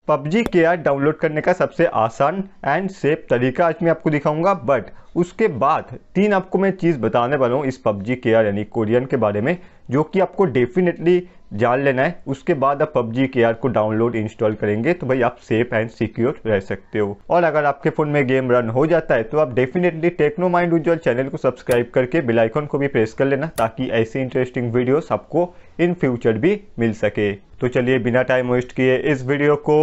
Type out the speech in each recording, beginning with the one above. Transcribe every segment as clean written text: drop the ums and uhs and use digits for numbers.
PUBG के यार download करने का सबसे आसान एंड सेफ तरीका आज मैं आपको दिखाऊंगा। बट उसके बाद तीन आपको मैं चीज़ बताने वाला हूँ इस पबजी के यार यानी कोरियन के बारे में, जो कि आपको डेफिनेटली जान लेना है। उसके बाद आप पबजी के यार को डाउनलोड इंस्टॉल करेंगे तो भाई आप सेफ एंड सिक्योर रह सकते हो। और अगर आपके फ़ोन में गेम रन हो जाता है तो आप डेफिनेटली टेक्नो माइंड उज्ज्वल चैनल को सब्सक्राइब करके बेल आइकन को भी प्रेस कर लेना, ताकि ऐसे इंटरेस्टिंग वीडियोस आपको इन फ्यूचर भी मिल सके। तो चलिए बिना टाइम वेस्ट किए इस वीडियो को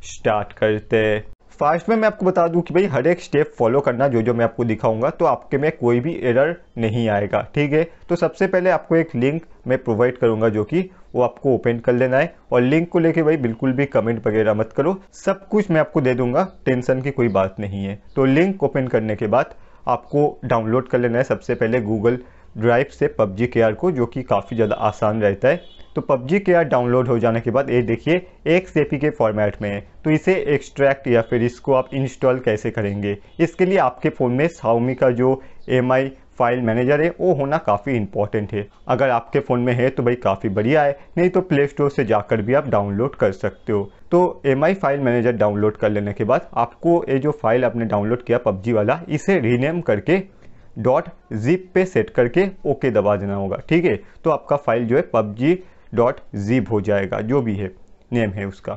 स्टार्ट करते हैं। फास्ट में मैं आपको बता दूं कि भाई हर एक स्टेप फॉलो करना जो मैं आपको दिखाऊंगा, तो आपके में कोई भी एरर नहीं आएगा, ठीक है। तो सबसे पहले आपको एक लिंक मैं प्रोवाइड करूंगा, जो कि वो आपको ओपन कर लेना है। और लिंक को लेके भाई बिल्कुल भी कमेंट वगैरह मत करो, सब कुछ मैं आपको दे दूंगा, टेंशन की कोई बात नहीं है। तो लिंक ओपन करने के बाद आपको डाउनलोड कर लेना है सबसे पहले गूगल ड्राइव से पबजी के आर को, जो कि काफ़ी ज़्यादा आसान रहता है। तो पबजी के आर डाउनलोड हो जाने के बाद ये देखिए एक्सएपी के फॉर्मेट में है। तो इसे एक्सट्रैक्ट या फिर इसको आप इंस्टॉल कैसे करेंगे, इसके लिए आपके फ़ोन में Xiaomi का जो MI फाइल मैनेजर है वो होना काफ़ी इंपॉर्टेंट है। अगर आपके फ़ोन में है तो भाई काफ़ी बढ़िया है, नहीं तो प्ले स्टोर से जाकर भी आप डाउनलोड कर सकते हो। तो MI फाइल मैनेजर डाउनलोड कर लेने के बाद आपको ये जो फाइल आपने डाउनलोड किया पबजी वाला, इसे रीनेम करके .zip पे सेट करके ओके दबा देना होगा, ठीक है। तो आपका फाइल जो है pubg.zip हो जाएगा, जो भी है नेम है उसका।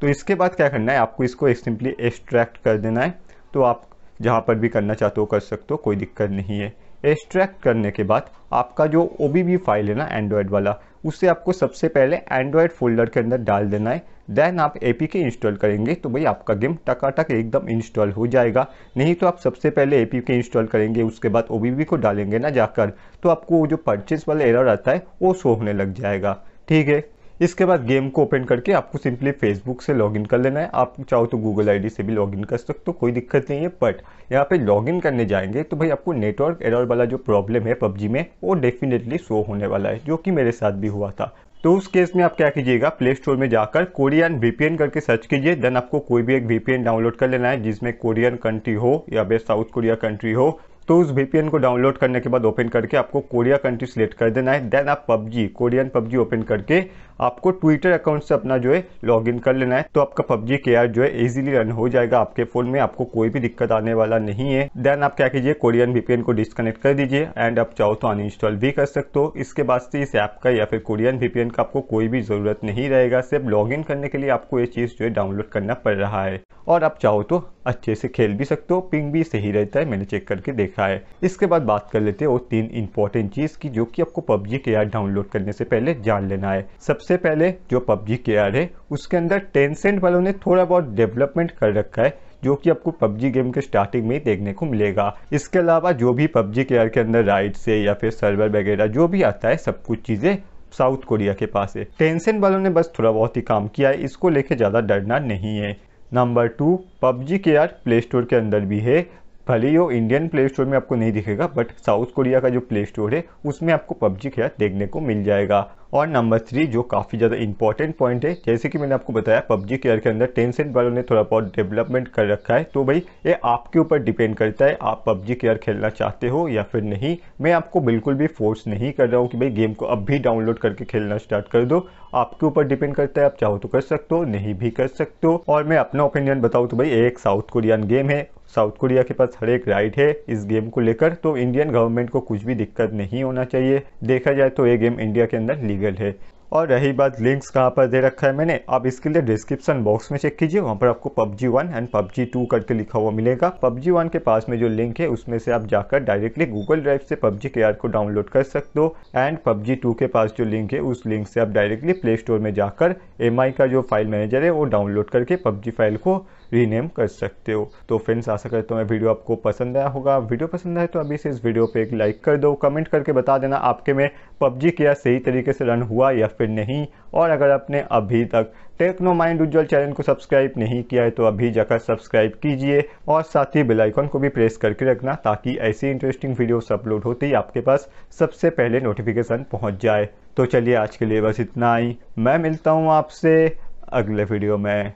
तो इसके बाद क्या करना है, आपको इसको सिंपली एक्सट्रैक्ट कर देना है। तो आप जहाँ पर भी करना चाहते हो कर सकते हो, कोई दिक्कत नहीं है। एक्सट्रैक्ट करने के बाद आपका जो OBB फाइल है ना एंड्रॉयड वाला, उसे आपको सबसे पहले एंड्रॉयड फोल्डर के अंदर डाल देना है। देन आप APK इंस्टॉल करेंगे तो भाई आपका गेम टकाटक एकदम इंस्टॉल हो जाएगा। नहीं तो आप सबसे पहले APK इंस्टॉल करेंगे, उसके बाद OBB को डालेंगे ना जाकर, तो आपको जो परचेज वाला एरर आता है वो शो होने लग जाएगा, ठीक है। इसके बाद गेम को ओपन करके आपको सिंपली फेसबुक से लॉगिन कर लेना है। आप चाहो तो गूगल ID से भी लॉगिन कर सकते हो, कोई दिक्कत नहीं है। बट यहाँ पे लॉगिन करने जाएंगे तो भाई आपको नेटवर्क एरर वाला जो प्रॉब्लम है पबजी में, वो डेफिनेटली शो होने वाला है, जो कि मेरे साथ भी हुआ था। तो उस केस में आप क्या कीजिएगा, प्ले स्टोर में जाकर कोरियन VPN करके सर्च कीजिए। देन आपको कोई भी एक VPN डाउनलोड कर लेना है जिसमें कोरियन कंट्री हो या फिर साउथ कोरिया कंट्री हो। तो उस VPN को डाउनलोड करने के बाद ओपन करके आपको कोरिया कंट्री सिलेक्ट कर देना है। देन आप कोरियन पबजी ओपन करके आपको ट्विटर अकाउंट से अपना जो है लॉगिन कर लेना है। तो आपका पबजी के आर जो है इजीली रन हो जाएगा आपके फ़ोन में, आपको कोई भी दिक्कत आने वाला नहीं है। देन आप क्या कीजिए, कोरियन VPN को डिस्कनेक्ट कर दीजिए एंड आप चाहो तो अनइंस्टॉल भी कर सकते हो। इसके बाद से इस ऐप का या फिर कोरियन VPN का आपको कोई भी ज़रूरत नहीं रहेगा, सिर्फ लॉगिन करने के लिए आपको ये चीज़ जो है डाउनलोड करना पड़ रहा है। और आप चाहो तो अच्छे से खेल भी सकते हो, पिंग भी सही रहता है, मैंने चेक करके देखा है। इसके बाद बात कर लेते हैं वो तीन इंपॉर्टेंट चीज़ की, जो कि आपको पबजी के आर डाउनलोड करने से पहले जान लेना है। सबसे पहले जो पबजी के आर है उसके अंदर टेंसेंट वालों ने थोड़ा बहुत डेवलपमेंट कर रखा है, जो कि आपको पबजी गेम के स्टार्टिंग में ही देखने को मिलेगा। इसके अलावा जो भी पबजी के आर के अंदर राइड से या फिर सर्वर वगैरह जो भी आता है, सब कुछ चीज़ें साउथ कोरिया के पास है। टेंसेंट वालों ने बस थोड़ा बहुत ही काम किया है, इसको लेके ज़्यादा डरना नहीं है। नंबर 2, पबजी के आर प्ले स्टोर के अंदर भी है, भले ही वो इंडियन प्ले स्टोर में आपको नहीं दिखेगा, बट साउथ कोरिया का जो प्ले स्टोर है उसमें आपको पबजी के आर देखने को मिल जाएगा। और नंबर 3 जो काफ़ी ज़्यादा इंपॉर्टेंट पॉइंट है, जैसे कि मैंने आपको बताया पबजी के आर के अंदर टेंसेंट वालों ने थोड़ा बहुत डेवलपमेंट कर रखा है। तो भाई ये आपके ऊपर डिपेंड करता है, आप पबजी के आर खेलना चाहते हो या फिर नहीं। मैं आपको बिल्कुल भी फोर्स नहीं कर रहा हूँ कि भाई गेम को अब भी डाउनलोड करके खेलना स्टार्ट कर दो, आपके ऊपर डिपेंड करता है। आप चाहो तो कर सकते हो, नहीं भी कर सकते हो। और मैं अपना ओपिनियन बताऊँ तो भाई एक साउथ कोरियन गेम है, साउथ कोरिया के पास हर एक राइट है इस गेम को लेकर, तो इंडियन गवर्नमेंट को कुछ भी दिक्कत नहीं होना चाहिए। देखा जाए तो ये गेम इंडिया के अंदर लीगल है। और रही बात लिंक्स कहाँ पर दे रखा है मैंने, आप इसके लिए डिस्क्रिप्शन बॉक्स में चेक कीजिए, वहाँ पर आपको PUBG 1 एंड PUBG 2 करके लिखा हुआ मिलेगा। PUBG 1 के पास में जो लिंक है उसमें से आप जाकर डायरेक्टली गूगल ड्राइव से पबजी के आर को डाउनलोड कर सकते हो। एंड PUBG 2 के पास जो लिंक है उस लिंक से आप डायरेक्टली प्ले स्टोर में जाकर MI का जो फाइल मैनेजर है वो डाउनलोड करके पबजी फाइल को रीनेम कर सकते हो। तो फ्रेंड्स आशा करता हूँ मैं वीडियो आपको पसंद आया होगा। वीडियो पसंद आए तो अभी से इस वीडियो पे एक लाइक कर दो, कमेंट करके बता देना आपके में पबजी के आर सही तरीके से रन हुआ या फिर नहीं। और अगर आपने अभी तक टेक्नो माइंड उज्ज्वल चैनल को सब्सक्राइब नहीं किया है तो अभी जाकर सब्सक्राइब कीजिए और साथ ही बेल आइकन को भी प्रेस करके रखना, ताकि ऐसी इंटरेस्टिंग वीडियोस अपलोड होते ही आपके पास सबसे पहले नोटिफिकेशन पहुंच जाए। तो चलिए आज के लिए बस इतना ही, मैं मिलता हूं आपसे अगले वीडियो में।